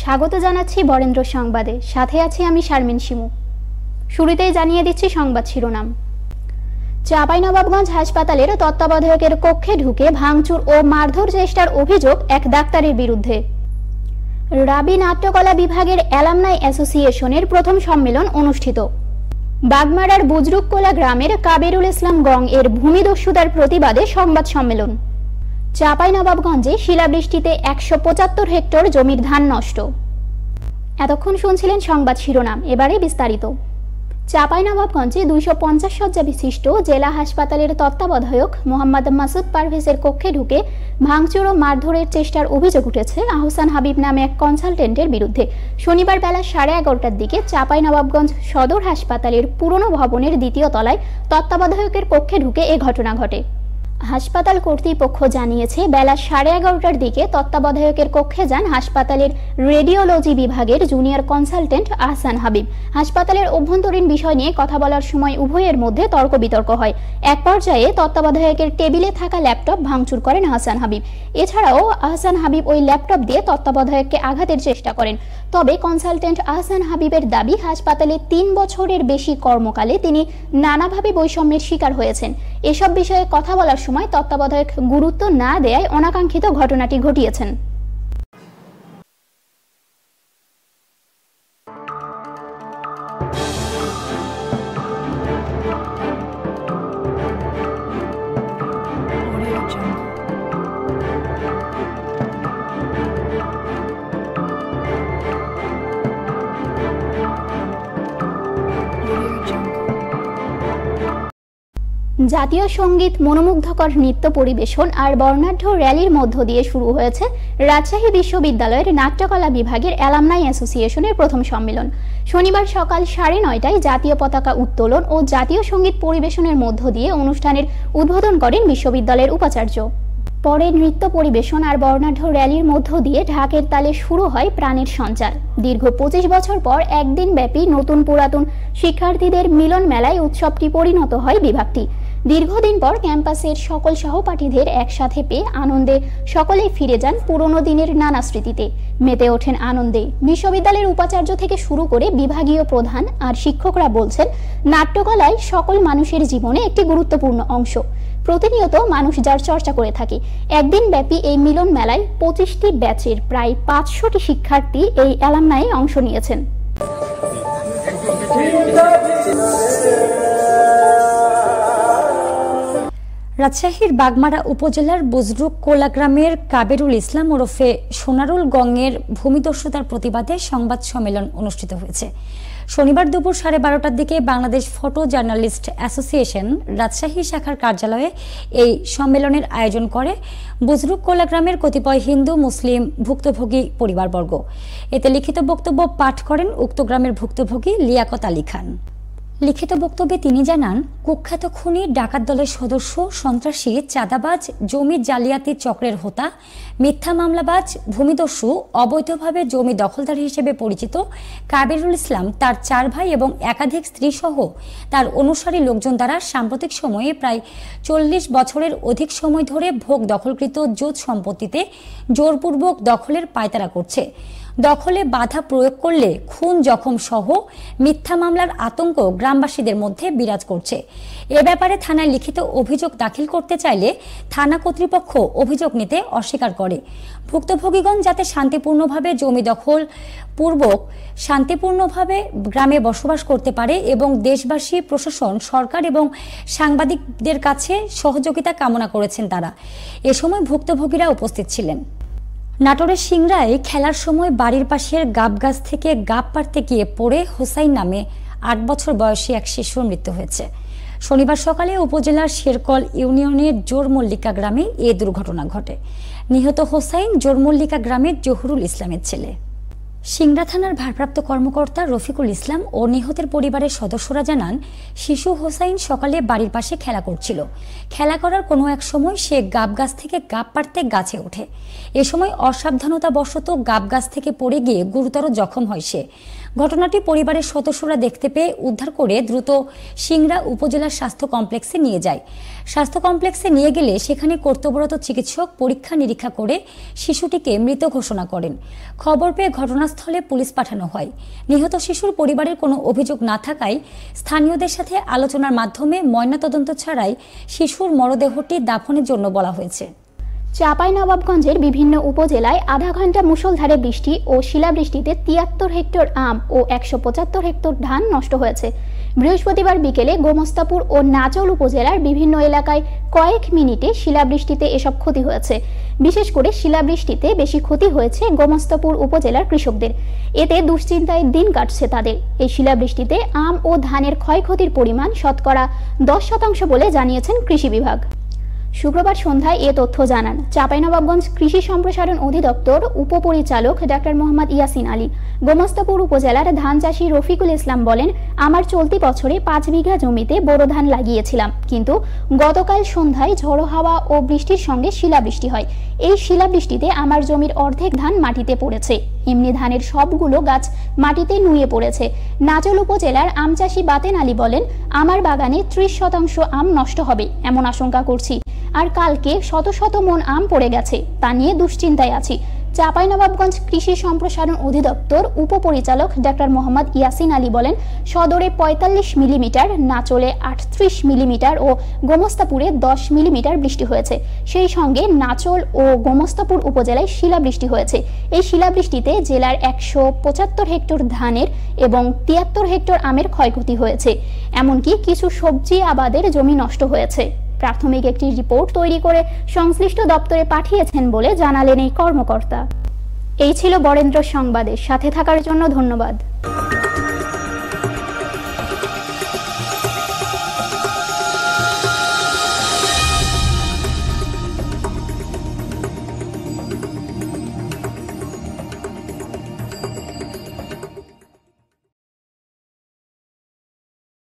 স্বাগত জানাচ্ছি বরেন্দ্র সংবাদে, সাথে আছি আমি শারমিন শিমু। শুরুতেই জানিয়ে দিচ্ছি সংবাদ শিরোনাম। চাঁপাইনবাবগঞ্জ হাসপাতালের তত্ত্বাবধায়কের কক্ষে ঢুকে ভাঙচুর ও মারধর চেষ্টার অভিযোগ এক ডাক্তারের বিরুদ্ধে। রাবি নাট্যকলা বিভাগের অ্যালামনাই অ্যাসোসিয়েশনের প্রথম সম্মেলন অনুষ্ঠিত। বাগমারার বুজরুককোলা গ্রামের কাবিরুল ইসলাম গং এর ভূমিদস্যুতার প্রতিবাদে সংবাদ সম্মেলন। চাঁপাইনবাবগঞ্জে শিলাবৃষ্টিতে ১৭৫ হেক্টর জমির ধান নষ্ট। এতক্ষণ শুনছিলেন সংবাদ শিরোনাম, এবারে বিস্তারিত। চাঁপাইনবাবগঞ্জে ২৫০ শয্যা বিশিষ্ট জেলা হাসপাতালের তত্ত্বাবধায়ক মোহাম্মদ মাসুদ পারভেজের কক্ষে ঢুকে ভাঙচুর ও মারধরের চেষ্টার অভিযোগ উঠেছে আহসান হাবিব নামে এক কনসালটেন্টের বিরুদ্ধে। শনিবার বেলা 11:30টার দিকে চাঁপাইনবাবগঞ্জ সদর হাসপাতালের পুরনো ভবনের দ্বিতীয় তলায় তত্ত্বাবধায়কের কক্ষে ঢুকে এ ঘটনা ঘটে। হাসপাতাল কর্তৃপক্ষ জানিয়েছে, বেলা 11:30টার দিকে তত্ত্বাবধায়কের কক্ষে যান হাসপাতালের রেডিওলজি বিভাগের জুনিয়র কনসালটেন্ট আহসান হাবিব। হাসপাতালের অভ্যন্তরীণ বিষয় নিয়ে কথা বলার সময় উভয়ের মধ্যে তর্ক বিতর্ক হয়। এক পর্যায়ে তত্ত্বাবধায়কের টেবিলে থাকা ল্যাপটপ ভাঙচুর করেন আহসান হাবিব। এছাড়াও আহসান হাবিব ওই ল্যাপটপ দিয়ে তত্ত্বাবধায়ককে আঘাতের চেষ্টা করেন। তবে কনসালটেন্ট আহসান হাবিবের দাবি, হাসপাতালে ৩ বছরের বেশি কর্মকালে তিনি নানাভাবে বৈষম্যের শিকার হয়েছেন। এসব বিষয়ে কথা বলার সময় তত্ত্বাবধায়ক গুরুত্ব না দেয়ায় অনাকাঙ্ক্ষিত ঘটনাটি ঘটিয়েছেন। জাতীয় সঙ্গীত, মনোমুগ্ধকর নৃত্য পরিবেশন আর বর্ণাঢ্য র্যালির মধ্য দিয়ে শুরু হয়েছে রাজশাহী বিশ্ববিদ্যালয়ের নাট্যকলা বিভাগের অ্যালামনাই অ্যাসোসিয়েশনের প্রথম সম্মেলন। শনিবার সকাল 9:30টায় জাতীয় পতাকা উত্তোলন ও জাতীয় সঙ্গীত পরিবেশনের মধ্য দিয়ে অনুষ্ঠানের উদ্বোধন করেন বিশ্ববিদ্যালয়ের উপাচার্য। পরে নৃত্য পরিবেশন আর বর্ণাঢ্য র্যালির মধ্য দিয়ে ঢাকের তালে শুরু হয় প্রাণের সঞ্চার। দীর্ঘ 25 বছর পর একদিন ব্যাপী নতুন পুরাতন শিক্ষার্থীদের মিলন মেলায় উৎসবটি পরিণত হয় বিভাগটি। দীর্ঘদিন পর ক্যাম্পাসের সকল সহপাঠীদের একসাথে পেয়ে আনন্দে সকলেই ফিরে যান পুরনো দিনের নানা স্মৃতিতে। মেতে ওঠেন আনন্দে। বিশ্ববিদ্যালয়ের উপাচার্য থেকে শুরু করে বিভাগীয় প্রধান আর শিক্ষকরা বলছেন, নাট্যকলায় সকল মানুষের জীবনে একটি গুরুত্বপূর্ণ অংশ। প্রতিনিয়ত মানুষ যার চর্চা করে থাকে। একদিন ব্যাপী এই মিলন মেলায় 25টি ব্যাচের প্রায় 500টি শিক্ষার্থী এই অ্যালামনাই অংশ নিয়েছেন। রাজশাহীর বাগমারা উপজেলার বুজরুককোলা গ্রামের কাবিরুল ইসলাম ওরফে সোনারুল গংয়ের ভূমিদস্যুতার প্রতিবাদে সংবাদ সম্মেলন অনুষ্ঠিত হয়েছে। শনিবার দুপুর 12:30টার দিকে Bangladesh photo journalist association Rajshahi শাখার কার্যালয়ে এই সম্মেলনের আয়োজন করে বুজরুককোলা গ্রামের কতিপয় হিন্দু মুসলিম ভুক্তভোগী পরিবারবর্গ। এতে লিখিত বক্তব্য পাঠ করেন উক্ত গ্রামের ভুক্তভোগী লিয়াকত আলী খান। লিখিত বক্তব্যে তিনি জানান, কুখ্যাত খুনি, ডাকাত দলের সদস্য, সন্ত্রাসী, চাঁদাবাজ, জমি জালিয়াতি চক্রের হোতা, মিথ্যা মামলাবাজ, ভূমিদস্যু, অবৈধভাবে জমি দখলদার হিসেবে পরিচিত কাবিরুল ইসলাম তার 4 ভাই এবং একাধিক স্ত্রী সহ তার অনুসারী লোকজন দ্বারা সাম্প্রতিক সময়ে প্রায় 40 বছরের অধিক সময় ধরে ভোগ দখলকৃত জোট সম্পত্তিতে জোরপূর্বক দখলের পায়তারা করছে। দখলে বাধা প্রয়োগ করলে খুন, জখম সহ মিথ্যা মামলার আতঙ্ক গ্রামবাসীদের মধ্যে বিরাজ করছে। এ ব্যাপারে থানায় লিখিত অভিযোগ দাখিল করতে চাইলে থানা কর্তৃপক্ষ অভিযোগ নিতে অস্বীকার করে। ভুক্তভোগীগণ যাতে শান্তিপূর্ণভাবে জমি দখল পূর্বক শান্তিপূর্ণভাবে গ্রামে বসবাস করতে পারে এবং দেশবাসী, প্রশাসন, সরকার এবং সাংবাদিকদের কাছে সহযোগিতা কামনা করেছেন তারা। এ সময় ভুক্তভোগীরা উপস্থিত ছিলেন। নাটোরের সিংড়ায় খেলার সময় বাড়ির পাশের গাব গাছ থেকে গাব পাড়তে গিয়ে পড়ে হোসাইন নামে 8 বছর বয়সী এক শিশুর মৃত্যু হয়েছে। শনিবার সকালে উপজেলার শেরকল ইউনিয়নের জোরমল্লিকা গ্রামে এ দুর্ঘটনা ঘটে। নিহত হোসাইন জোরমল্লিকা গ্রামের জহুরুল ইসলামের ছেলে। সিংড়া থানার ভারপ্রাপ্ত কর্মকর্তা রফিকুল ইসলাম ও নিহতের পরিবারের সদস্যরা জানান, শিশু হোসাইন সকালে বাড়ির পাশে খেলা করছিল। খেলা করার কোনো এক সময় সে গাব গাছ থেকে গাব পাড়তে গাছে ওঠে। এ সময় অসাবধানতাবশত গাব গাছ থেকে পড়ে গিয়ে গুরুতর জখম হয় সে। ঘটনাটি পরিবারের সদস্যরা দেখতে পেয়ে উদ্ধার করে দ্রুত সিংড়া উপজেলা স্বাস্থ্য কমপ্লেক্সে নিয়ে যায়। স্বাস্থ্য কমপ্লেক্সে নিয়ে গেলে সেখানে কর্তব্যরত চিকিৎসক পরীক্ষা নিরীক্ষা করে শিশুটিকে মৃত ঘোষণা করেন। খবর পেয়ে ঘটনা ঘটনাস্থলে পুলিশ পাঠানো হয়। নিহত শিশুর পরিবারের কোনো অভিযোগ না থাকায় স্থানীয়দের সাথে আলোচনার মাধ্যমে ময়নাতদন্ত ছাড়াই শিশুর মরদেহটি দাফনের জন্য বলা হয়েছে। চাঁপাইনবাবগঞ্জের বিভিন্ন উপজেলায় আধা ঘন্টা মুষলধারে বৃষ্টি ও শিলাবৃষ্টিতে 73 হেক্টর আম ও 175 হেক্টর ধান নষ্ট হয়েছে। বৃহস্পতিবার বিকেলে গোমস্তাপুর ও নাচল উপজেলার বিভিন্ন এলাকায় কয়েক মিনিটে শিলাবৃষ্টিতে এসব ক্ষতি হয়েছে। বিশেষ করে শিলাবৃষ্টিতে বেশি ক্ষতি হয়েছে গোমস্তাপুর উপজেলার কৃষকদের। এতে দুশ্চিন্তায় দিন কাটছে তাদের। এই শিলাবৃষ্টিতে আম ও ধানের ক্ষয়ক্ষতির পরিমাণ শতকরা 10% বলে জানিয়েছেন কৃষি বিভাগ। শুক্রবার সন্ধ্যায় এ তথ্য জানান চাঁপাইনবাবগঞ্জ কৃষি সম্প্রসারণ অধিদপ্তর উপপরিচালক ডাক্তার মোহাম্মদ ইয়াসিন আলী। গোমস্তাপুর উপজেলার ধান চাষী রফিকুল ইসলাম বলেন, আমার চলতি বছরে 5 বিঘা জমিতে বোরো ধান লাগিয়েছিলাম, কিন্তু গতকাল সন্ধ্যায় ঝড়ো হাওয়া ও বৃষ্টির সঙ্গে শিলাবৃষ্টি হয়। এই শিলাবৃষ্টিতে আমার জমির অর্ধেক ধান মাটিতে পড়েছে। এমনি ধানের সবগুলো গাছ মাটিতে নুয়ে পড়েছে। নাচল উপজেলার আম চাষী বাতেন আলী বলেন, আমার বাগানে 30% আম নষ্ট হবে এমন আশঙ্কা করছি। আর কালকে শত শত মন আম পড়ে গেছে, তা নিয়ে দুশ্চিন্তায় আছি। চাঁপাইনবাবগঞ্জ কৃষি সম্প্রসারণ অধিদপ্তর উপপরিচালক ডাক্তার মোহাম্মদ ইয়াসিন আলী বলেন, সদরে 45 মিলিমিটার, নাচলে 38 মিলিমিটার ও গোমস্তাপুরে 10 মিলিমিটার বৃষ্টি হয়েছে। সেই সঙ্গে নাচল ও গোমস্তাপুর উপজেলায় শিলাবৃষ্টি হয়েছে। এই শিলাবৃষ্টিতে জেলার 175 হেক্টর ধানের এবং 73 হেক্টর আমের ক্ষয়ক্ষতি হয়েছে। এমনকি কিছু সবজি আবাদের জমি নষ্ট হয়েছে। প্রাথমিক একটি রিপোর্ট তৈরি করে সংশ্লিষ্ট দপ্তরে পাঠিয়েছেন বলে জানালেন এই কর্মকর্তা। এই ছিল বরেন্দ্র সংবাদের সাথে থাকার জন্য ধন্যবাদ।